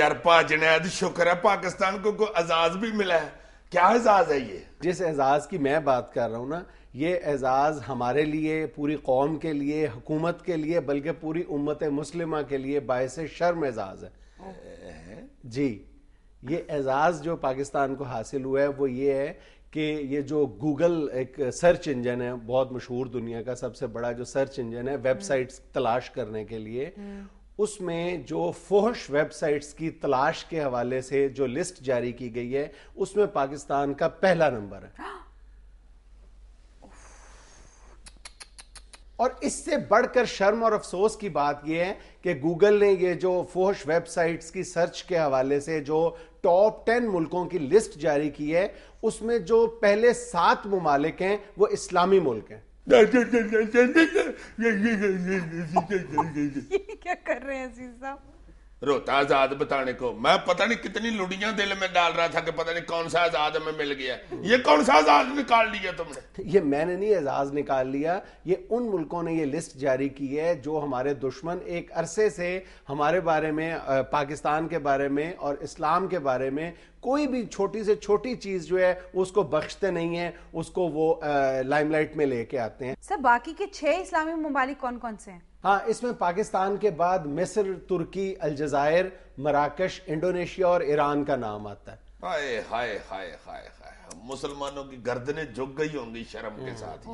یار پا جنید شکر ہے پاکستان کو کوئی اعزاز بھی ملا ہے. کیا اعزاز ہے یہ؟ جس اعزاز کی میں بات کر رہا ہوں نا، یہ اعزاز ہمارے لیے، پوری قوم کے لیے، حکومت کے لیے، بلکہ پوری امت مسلمہ کے لیے باعث شرم اعزاز ہے. جی، یہ اعزاز جو پاکستان کو حاصل ہوا ہے وہ یہ ہے کہ یہ جو گوگل ایک سرچ انجن ہے، بہت مشہور، دنیا کا سب سے بڑا جو سرچ انجن ہے ویب سائٹس تلاش کرنے کے لیے، اس میں جو فحش ویب سائٹس کی تلاش کے حوالے سے جو لسٹ جاری کی گئی ہے اس میں پاکستان کا پہلا نمبر ہے. اور اس سے بڑھ کر شرم اور افسوس کی بات یہ ہے کہ گوگل نے یہ جو فحش ویب سائٹس کی سرچ کے حوالے سے جو ٹاپ 10 ملکوں کی لسٹ جاری کی ہے، اس میں جو پہلے 7 ممالک ہیں وہ اسلامی ملک ہیں. کیا کر رہے ہیں عزیز صاحب؟ روتا آزاد بتانے کو. میں پتہ نہیں کتنی لڑیاں دل میں ڈال رہا تھا کہ پتہ نہیں کون سا آزاد ہمیں مل گیا. یہ کون سا آزاد نکال لیا تم نے؟ یہ میں نے نہیں اعزاز نکال لیا، یہ ان ملکوں نے یہ لسٹ جاری کی ہے جو ہمارے دشمن ایک عرصے سے ہمارے بارے میں، پاکستان کے بارے میں اور اسلام کے بارے میں کوئی بھی چھوٹی سے چھوٹی چیز جو ہے اس کو بخشتے نہیں ہیں، اس کو وہ لائم لائٹ میں لے کے آتے ہیں. سر باقی کے 6 اسلامی ممالک کون کون سے ہیں؟ ہاں، اس میں پاکستان کے بعد مصر، ترکی، الجزائر، مراکش، انڈونیشیا اور ایران کا نام آتا ہے. ہائے ہائے ہائے ہائے ہائے، مسلمانوں کی گردنیں جھک گئی ہوں گی شرم کے ساتھ.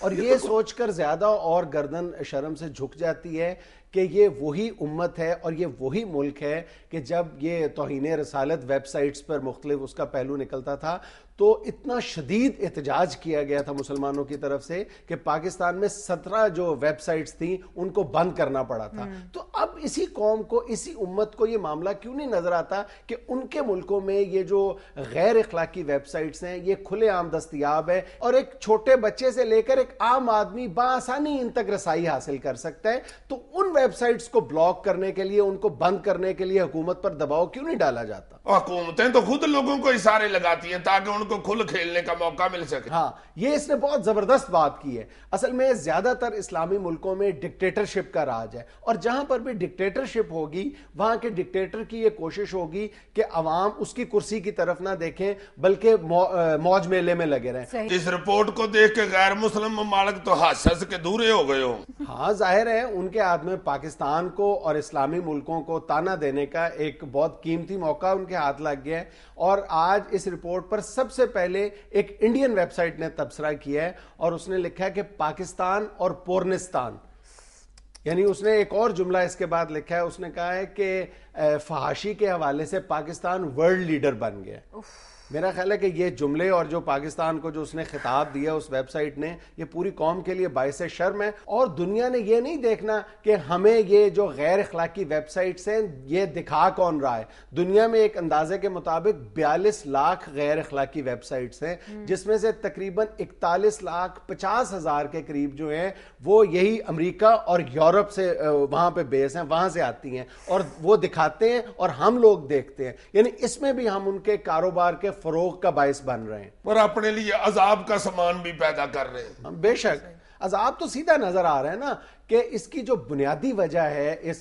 اور یہ سوچ کر زیادہ اور گردن شرم سے جھک جاتی ہے کہ یہ وہی امت ہے اور یہ وہی ملک ہے کہ جب یہ توہین رسالت ویب سائٹس پر مختلف اس کا پہلو نکلتا تھا تو اتنا شدید احتجاج کیا گیا تھا مسلمانوں کی طرف سے کہ پاکستان میں 17 جو ویب سائٹس تھیں ان کو بند کرنا پڑا تھا. تو اب اسی قوم کو، اسی امت کو یہ معاملہ کیوں نہیں نظر آتا کہ ان کے ملکوں میں یہ جو غیر اخلاقی ویب سائٹس ہیں یہ کھلے عام دستیاب ہے اور ایک چھوٹے بچے سے لے کر ایک عام آدمی بآسانی ان تک رسائی حاصل کر سکتا ہے. تو ان ویب سائٹس کو بلاک کرنے کے لیے، ان کو بند کرنے کے لیے حکومت پر دباؤ کیوں نہیں ڈالا جاتا؟ حکومتیں تو خود لوگوں کو اشارے لگاتی ہیں تاکہ ان کو کھل کھیلنے کا موقع مل سکے. ہاں، یہ اس نے بہت زبردست بات کی ہے. اصل میں زیادہ تر اسلامی ملکوں میں ڈکٹیٹرشپ کا راج ہے اور جہاں پر بھی ڈکٹیٹرشپ ہوگی وہاں کے ڈکٹیٹر کی یہ کوشش ہوگی کہ عوام اس کی کرسی کی طرف نہ دیکھیں بلکہ موج میلے میں لگے رہیں. اس رپورٹ کو دیکھ کے غیر مسلم ممالک تو ہنس کے دورے ہو گئے ہوں. ہاں، ظاہر ہے ان کے ہاتھ میں پاکستان کو اور اسلامی ملکوں کو تانا دینے کا ایک بہت قیمتی موقع ان کے ہاتھ لگ گیا ہے. اور آج اس رپورٹ پر سب سے پہلے ایک انڈین ویب سائٹ نے تبصرہ کیا ہے اور اس نے لکھا ہے کہ پاکستان اور پورنستان، یعنی اس نے ایک اور جملہ اس کے بعد لکھا ہے، اس نے کہا ہے کہ فحاشی کے حوالے سے پاکستان ورلڈ لیڈر بن گیا. میرا خیال ہے کہ یہ جملے اور جو پاکستان کو جو اس نے خطاب دیا اس ویب سائٹ نے، یہ پوری قوم کے لیے باعث شرم ہے. اور دنیا نے یہ نہیں دیکھنا کہ ہمیں یہ جو غیر اخلاقی ویب سائٹس ہیں یہ دکھا کون رہا ہے. دنیا میں ایک اندازے کے مطابق 42 لاکھ غیر اخلاقی ویب سائٹس ہیں جس میں سے تقریباً 41,50,000 کے قریب جو ہیں وہ یہی امریکہ اور یورپ سے وہاں پہ بیس ہیں، وہاں سے آتی ہیں اور وہ دکھاتے ہیں اور ہم لوگ دیکھتے ہیں. یعنی اس میں بھی ہم ان کے کاروبار کے فروغ کا باعث بن رہے ہیں اور اپنے لیے عذاب کا سامان بھی پیدا کر رہے ہیں. بے شک عذاب تو سیدھا نظر آ رہا ہے نا کہ اس کی جو بنیادی وجہ ہے،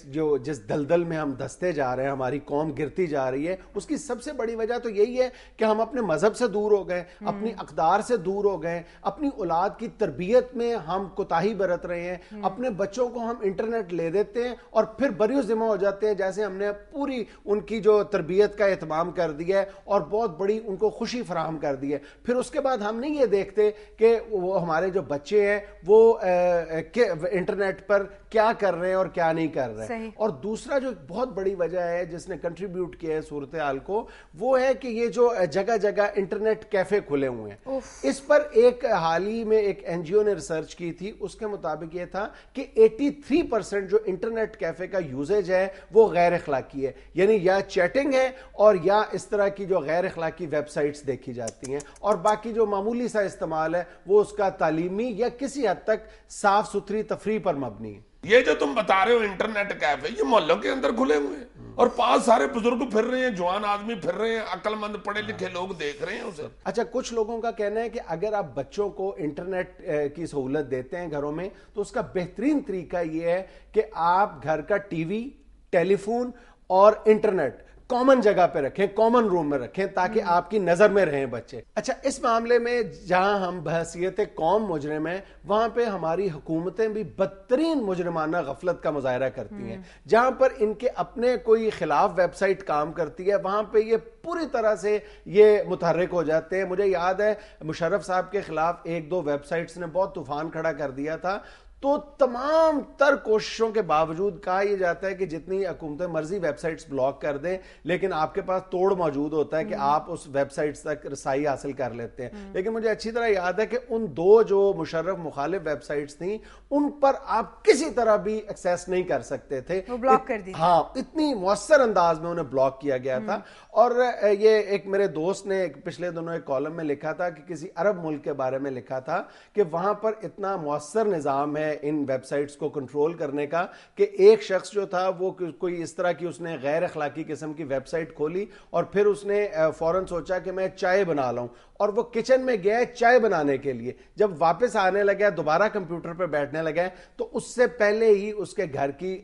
جس دلدل میں ہم دستے جا رہے ہیں، ہماری قوم گرتی جا رہی ہے، اس کی سب سے بڑی وجہ تو یہی ہے کہ ہم اپنے مذہب سے دور ہو گئے، اپنی اقدار سے دور ہو گئے، اپنی اولاد کی تربیت میں ہم کوتاہی برت رہے ہیں. اپنے بچوں کو ہم انٹرنیٹ لے دیتے ہیں اور پھر بری ذمہ ہو جاتے ہیں جیسے ہم نے پوری ان کی جو تربیت کا اہتمام کر دیا ہے اور بہت بڑی ان کو خوشی فراہم کر دی ہے. پھر اس کے بعد ہم نہیں یہ دیکھتے کہ وہ ہمارے جو بچے ہیں وہ انٹرنیٹ پر کیا کر رہے ہیں اور کیا نہیں کر رہے ہیں. اور دوسرا جو بہت بڑی وجہ ہے جس نے کنٹریبیوٹ کیا ہے صورتحال کو، وہ ہے کہ یہ جو جگہ جگہ انٹرنیٹ کیفے کھلے ہوئے ہیں. اس پر ایک حال ہی میں ایک این جی او نے ریسرچ کی تھی، اس کے مطابق یہ تھا کہ 83% جو انٹرنیٹ کیفے کا یوزیج ہے وہ غیر اخلاقی ہے. یعنی یا چیٹنگ ہے اور یا اس طرح کی جو غیر اخلاقی ویب سائٹس دیکھی جاتی ہیں، اور باقی جو معمولی سا استعمال ہے وہ اس کا تعلیمی یا کسی حد تک صاف ستھری تفریح پر مبنی ہے. یہ جو تم بتا رہے ہو انٹرنیٹ کیفے، یہ محلوں کے اندر کھلے ہوئے ہیں اور پاس سارے بزرگ پھر رہے ہیں، جوان آدمی پھر رہے ہیں، عقل مند پڑھے لکھے لوگ دیکھ رہے ہیں اسے. اچھا، کچھ لوگوں کا کہنا ہے کہ اگر آپ بچوں کو انٹرنیٹ کی سہولت دیتے ہیں گھروں میں تو اس کا بہترین طریقہ یہ ہے کہ آپ گھر کا ٹی وی، ٹیلی فون اور انٹرنیٹ کامن جگہ پہ رکھیں, کامن روم میں رکھیں, تاکہ آپ کی نظر میں رہیں بچے. اچھا, اس معاملے میں جہاں ہم بحثیت قوم مجرم ہیں, وہاں پہ ہماری حکومتیں بھی بدترین مجرمانہ غفلت کا مظاہرہ کرتی ہیں. جہاں پر ان کے اپنے کوئی خلاف ویب سائٹ کام کرتی ہے, وہاں پہ یہ پوری طرح سے یہ متحرک ہو جاتے ہیں. مجھے یاد ہے مشرف صاحب کے خلاف ایک دو ویب سائٹس نے بہت طوفان کھڑا کر دیا تھا, تو تمام تر کوششوں کے باوجود کہا یہ جاتا ہے کہ جتنی حکومتیں مرضی ویب سائٹس بلاک کر دیں, لیکن آپ کے پاس توڑ موجود ہوتا ہے کہ آپ اس ویب سائٹس تک رسائی حاصل کر لیتے ہیں. لیکن مجھے اچھی طرح یاد ہے کہ ان دو جو مشرف مخالف ویب سائٹس تھیں, ان پر آپ کسی طرح بھی ایکسیس نہیں کر سکتے تھے, وہ بلاک کر دی. ہاں, اتنی مؤثر انداز میں انہیں بلاک کیا گیا تھا. اور یہ ایک میرے دوست نے پچھلے دنوں ایک کالم میں لکھا تھا کہ کسی عرب ملک کے بارے میں لکھا تھا کہ وہاں پر اتنا مؤثر نظام ہے ان ویب سائٹس کو کنٹرول کرنے کا کہ ایک شخص جو تھا وہ کوئی اس طرح کی اس نے غیر اخلاقی قسم کی ویب سائٹ کھولی, اور پھر اس نے فوراً سوچا کہ میں چائے بنا لاؤں, اور وہ کچن میں گیا چائے بنانے کے لیے. جب واپس آنے لگا, دوبارہ کمپیوٹر پہ بیٹھنے لگا, تو اس سے پہلے ہی اس کے گھر کی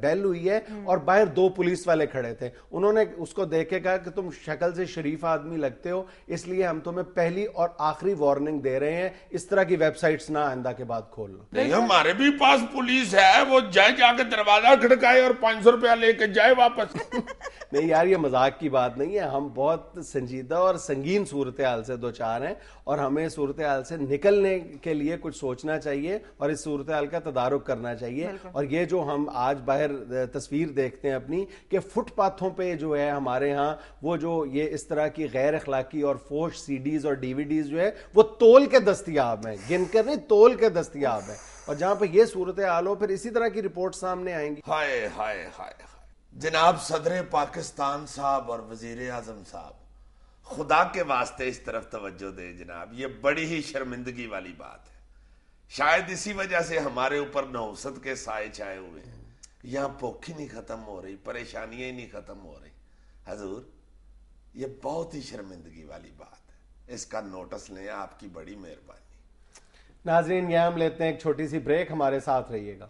بیل ہوئی ہے اور باہر دو پولیس والے کھڑے تھے. انہوں نے اس کو دیکھ کے کہا کہ تم شکل سے شریف آدمی لگتے ہو, اس لیے ہم تمہیں پہلی اور آخری وارننگ دے رہے ہیں, اس طرح کی ویب سائٹس نہ آئندہ کے بعد کھولنا. نہیں, ہمارے بھی پاس پولیس ہے, وہ جائے جا کے دروازہ کھڑکائے اور 500 روپیہ لے کے جائے واپس. نہیں یار, یہ مذاق کی بات نہیں ہے. ہم بہت سنجیدہ اور سنگین صورتحال سے دو چار ہیں, اور ہمیں صورتحال سے نکلنے کے لیے کچھ سوچنا چاہیے اور اس صورتحال کا تدارک کرنا چاہیے. اور یہ جو ہم آج باہر تصویر دیکھتے ہیں اپنی کہ فٹ پاتھوں پہ جو ہے ہمارے ہاں وہ جو یہ اس طرح کی غیر اخلاقی اور فوش سی ڈیز اور ڈی وی ڈیز جو ہے وہ تول کے دستیاب ہیں, گن کر نہیں, تول کے دستیاب ہیں. اور جہاں پہ یہ صورتحال ہو, پھر اسی طرح کی رپورٹ سامنے آئیں گی. ہائے ہائے ہائے, جناب صدر پاکستان صاحب اور وزیر اعظم صاحب, خدا کے واسطے اس طرف توجہ دیں جناب. یہ بڑی ہی شرمندگی والی بات ہے. شاید اسی وجہ سے ہمارے اوپر نحوست کے سائے چھائے ہوئے ہیں. یہاں بھوک ہی نہیں ختم ہو رہی, پریشانیاں ہی نہیں ختم ہو رہی. حضور, یہ بہت ہی شرمندگی والی بات ہے, اس کا نوٹس لیں, آپ کی بڑی مہربانی. ناظرین, یہ ہم لیتے ہیں ایک چھوٹی سی بریک, ہمارے ساتھ رہیے گا.